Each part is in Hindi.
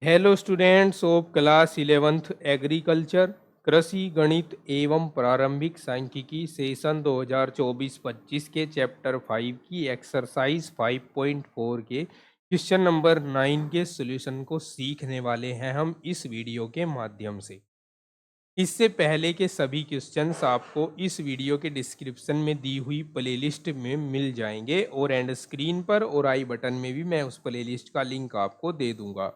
Hello students of class 11th agriculture कृषि गणित एवं प्रारंभिक सांख्यिकी सेशन 2024-25 के चैप्टर 5 की एक्सरसाइज 5.4 के क्वेश्चन नंबर 9 के सॉल्यूशन को सीखने वाले हैं हम इस वीडियो के माध्यम से। इससे पहले के सभी क्वेश्चंस आपको इस वीडियो के डिस्क्रिप्शन में दी हुई प्लेलिस्ट में मिल जाएंगे और एंड स्क्रीन पर और आई बटन में भी मैं उस प्लेलिस्ट का लिंक आपको दे दूंगा।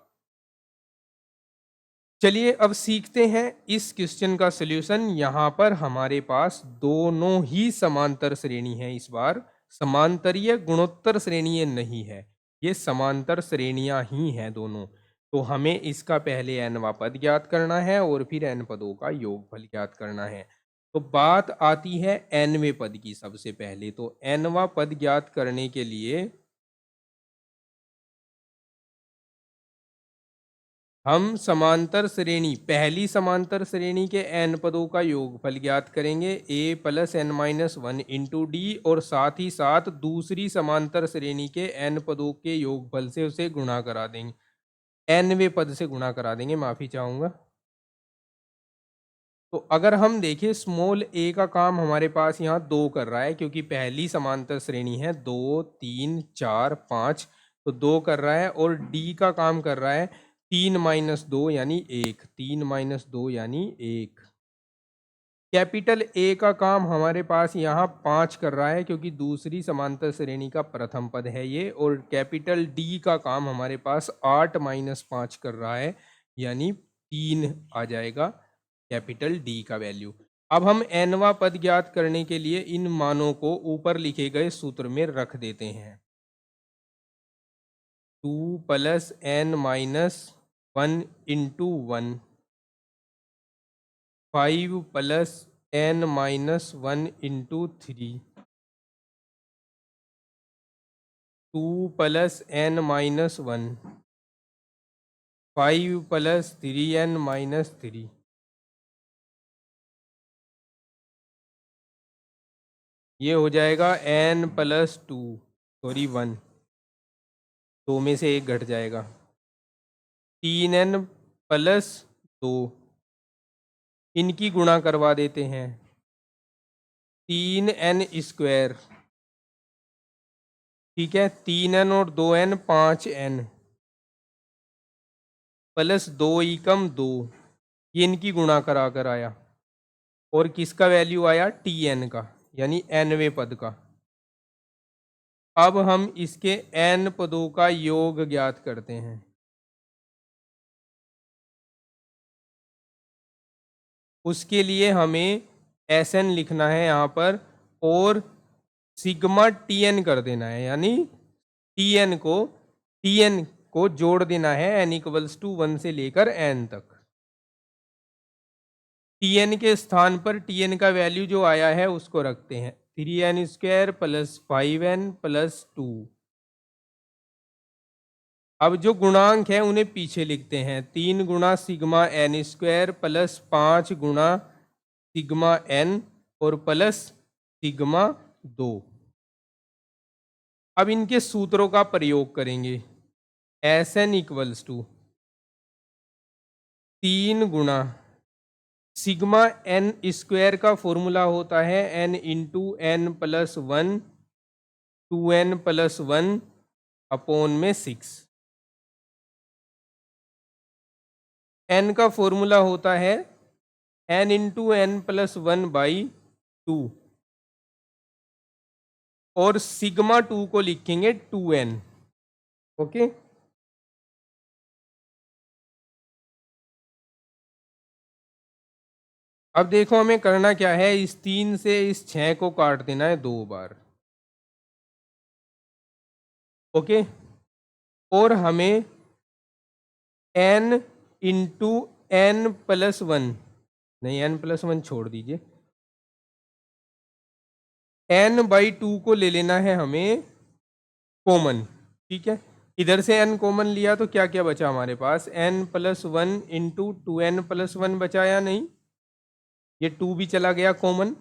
चलिए अब सीखते हैं इस क्वेश्चन का सॉल्यूशन। यहाँ पर हमारे पास दोनों ही समांतर श्रेणी है। इस बार समांतरीय गुणोत्तर श्रेणीय नहीं है, ये समांतर श्रेणियां ही हैं दोनों। तो हमें इसका पहले nवां पद ज्ञात करना है और फिर n पदों का योगफल ज्ञात करना है। तो बात आती है nवें पद की। सबसे पहले तो nवां पद ज्ञात करने के लिए हम समांतर श्रेणी, पहली समांतर श्रेणी के n पदों का योगफल ज्ञात करेंगे a plus n minus one into d, और साथ ही साथ दूसरी समांतर श्रेणी के n पदों के योगफल से उसे गुणा करा देंगे, nवें पद से गुणा करा देंगे, माफी चाहूंगा। तो अगर हम देखें स्मॉल a का काम हमारे पास यहाँ 2 कर रहा है, क्योंकि पहली समांतर श्रेणी है 2 3 4 5, तो 2 कर रहा है। और d का काम कर रहा है 3 माइनस 2 यानी 1, 3 माइनस 2 यानी 1। कैपिटल A का काम हमारे पास यहाँ 5 कर रहा है, क्योंकि दूसरी समांतर श्रेणी का प्रथम पद है ये। और कैपिटल D का काम हमारे पास 8 माइनस 5 कर रहा है, यानी 3 आ जाएगा कैपिटल D का वैल्यू। अब हम nवां पद ज्ञात करने के लिए इन मानों को ऊपर लिखे गए सूत्र में रख देते हैं। 2 plus n minus 1 into 1, 5 plus n minus 1 into 3, 2 plus n minus 1, 5 plus 3n minus 3। ये हो जाएगा n प्लस 2, सॉरी 1, 2 में से 1 घट जाएगा, 3n प्लस 2। इनकी गुणा करवा देते हैं, 3n स्क्वायर, ठीक है, 3n और 2n 5n, प्लस 2 एकम 2, ये इनकी गुणा करा कर आया। और किसका वैल्यू आया? tn का, यानी nवें पद का। अब हम इसके n पदों का योग ज्ञात करते हैं। उसके लिए हमें Sn लिखना है यहाँ पर, और सिग्मा tn कर देना है, यानी tn को जोड़ देना है n इक्वल्स टू 1 से लेकर n तक। tn के स्थान पर tn का वैल्यू जो आया है उसको रखते हैं, 3n square plus 5n plus 2। अब जो गुणांक है उन्हें पीछे लिखते हैं, 3 गुणा सिग्मा n स्क्वायर प्लस 5 गुणा सिग्मा n और प्लस सिग्मा 2। अब इनके सूत्रों का प्रयोग करेंगे। Sn इक्वल्स टू 3 गुणा सिग्मा n स्क्वायर का फॉर्मूला होता है n into n plus 1, 2n plus 1 upon में 6। n का फॉर्मूला होता है n into n plus 1 by 2, और सिग्मा 2 को लिखेंगे 2n। ओके, अब देखो हमें करना क्या है, इस 3 से इस 6 को काट देना है 2 बार। ओके, और हमें n इंटू n प्लस 1, नहीं n प्लस 1 छोड़ दीजिए, n बाई 2 को ले लेना है हमें कॉमन। ठीक है, इधर से n कॉमन लिया तो क्या क्या बचा हमारे पास, n plus 1 into 2n plus 1 बचा या नहीं, ये 2 भी चला गया कॉमन,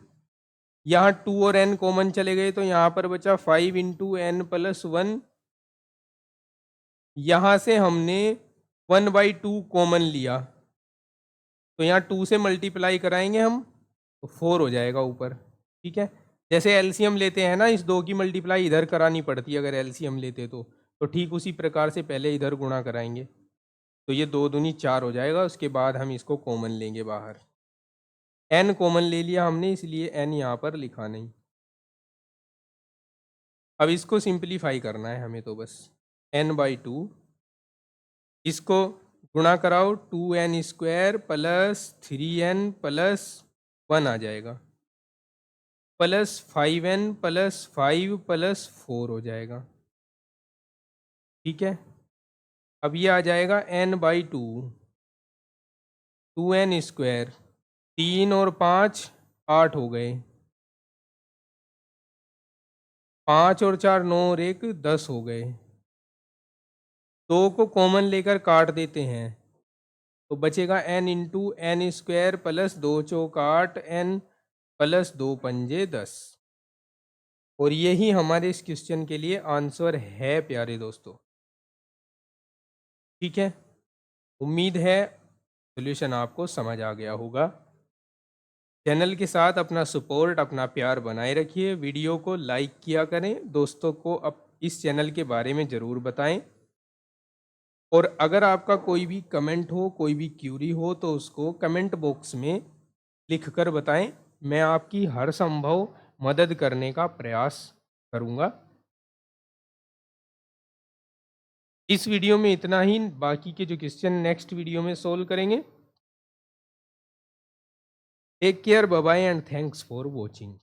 यहाँ 2 और n कॉमन चले गए तो यहाँ पर बचा 5 इंटू n प्लस 1। यहाँ से हमने 1/2 कॉमन लिया तो यहाँ 2 से मल्टीप्लाई कराएंगे हम तो 4 हो जाएगा ऊपर, ठीक है। जैसे एलसीएम लेते हैं ना, इस 2 की मल्टीप्लाई इधर करानी पड़ती है अगर एलसीएम लेते तो ठीक उसी प्रकार से पहले इधर गुणा कराएंगे। तो ये 2 दूनी 4 हो जाएगा, उसके बाद हम इसको कॉमन लेंगे बाहर। n कॉमन ले लिया हमने, इसलिए n यहाँ पर लिखा नहीं। अब इसको सिंप्लीफाई करना है हमें, तो बस n/2 इसको गुणा कराओ, 2n² प्लस 3n प्लस 1 आ जाएगा, प्लस 5n प्लस 5 प्लस 4 हो जाएगा, ठीक है। अब ये आ जाएगा n/2, 2n², 3 और 5 8 हो गए, 5 और 4 9 और 1 10 हो गए। 2 को कॉमन लेकर काट देते हैं तो बचेगा n/n² प्लस 2 चौक 8 n प्लस 2 पंजे 10। और यही हमारे इस क्वेश्चन के लिए आंसर है प्यारे दोस्तों, ठीक है। उम्मीद है सॉल्यूशन आपको समझ आ गया होगा। चैनल के साथ अपना सपोर्ट, अपना प्यार बनाए रखिए। वीडियो को लाइक किया करें, दोस्तों को अब इस चैनल के बारे में ज़रूर बताएं। और अगर आपका कोई भी कमेंट हो, कोई भी क्यूरी हो तो उसको कमेंट बॉक्स में लिख कर बताएं। मैं आपकी हर संभव मदद करने का प्रयास करूंगा। इस वीडियो में इतना ही, बाकी के जो क्वेश्चन नेक्स्ट वीडियो में सोल्व करेंगे। Take care, bye bye and thanks for watching.